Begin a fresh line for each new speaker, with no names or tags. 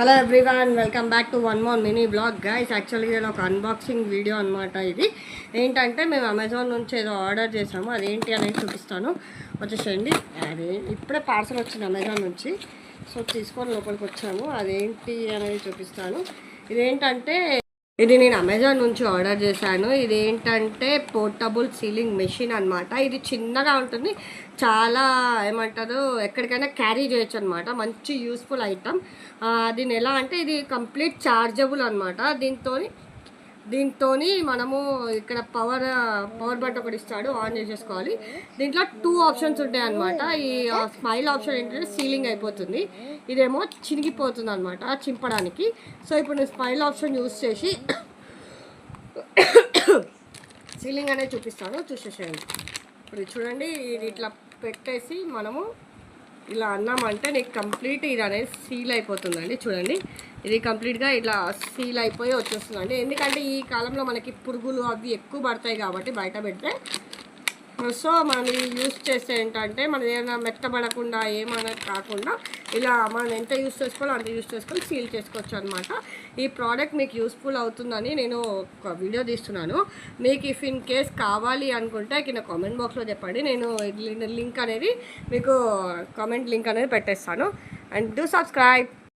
Hello everyone, welcome back to one more mini blog guys. యాక్చువల్గా ఇది ఒక unboxing video అనమాట. ఇది ఏంటంటే మేము అమెజాన్ నుంచి ఏదో ఆర్డర్ చేసాము. అదేంటి అనేది చూపిస్తాను, వచ్చేసేయండి. అది ఇప్పుడే పార్సల్ వచ్చింది అమెజాన్ నుంచి, సో తీసుకొని లోపలికి వచ్చాము. అదేంటి అనేది చూపిస్తాను. ఇదేంటంటే ఇది నేను అమెజాన్ నుంచి ఆర్డర్ చేశాను. ఇది ఏంటంటే పోర్టబుల్ సీలింగ్ మెషిన్ అనమాట. ఇది చిన్నగా ఉంటుంది, చాలా ఏమంటారు ఎక్కడికైనా క్యారీ చేయొచ్చు అనమాట. మంచి యూస్ఫుల్ ఐటమ్. దీని ఎలా అంటే ఇది కంప్లీట్ ఛార్జబుల్ అనమాట. దీంతో మనము ఇక్కడ పవర్ బటన్ ఒకటి ఇస్తాడు, ఆన్ చేసేసుకోవాలి. దీంట్లో 2 ఆప్షన్స్ ఉంటాయి అనమాట. ఈ స్మైల్ ఆప్షన్ ఏంటంటే సీలింగ్ అయిపోతుంది, ఇదేమో చినిగిపోతుంది అనమాట చింపడానికి. సో ఇప్పుడు నేను స్మైల్ ఆప్షన్ యూస్ చేసి సీలింగ్ అనేది చూపిస్తాను, చూసేసేయండి. ఇప్పుడు చూడండి, ఇది ఇట్లా పెట్టేసి మనము ఇలా అన్నామంటే నీకు కంప్లీట్ ఇది అనేది సీల్ అయిపోతుందండి. చూడండి, ఇది కంప్లీట్గా ఇట్లా సీల్ అయిపోయి వచ్చేస్తుందండి. ఎందుకంటే ఈ కాలంలో మనకి పురుగులు అవి ఎక్కువ పడతాయి కాబట్టి బయట పెడితే. సో మనం ఇది యూస్ చేస్తే ఏంటంటే మనం ఏమైనా మెత్తబడకుండా ఏమైనా కాకుండా ఇలా మనం ఎంత యూస్ చేసుకోవాలో అంత యూస్ చేసుకొని సీల్ చేసుకోవచ్చు అనమాట. ఈ ప్రోడక్ట్ మీకు యూస్ఫుల్ అవుతుందని నేను ఒక వీడియో తీస్తున్నాను. మీకు ఇఫ్ ఇన్ కేస్ కావాలి అనుకుంటే కింద కామెంట్ బాక్స్లో చెప్పండి, నేను లింక్ అనేది మీకు కామెంట్ లింక్ అనేది పెట్టేస్తాను. And do subscribe.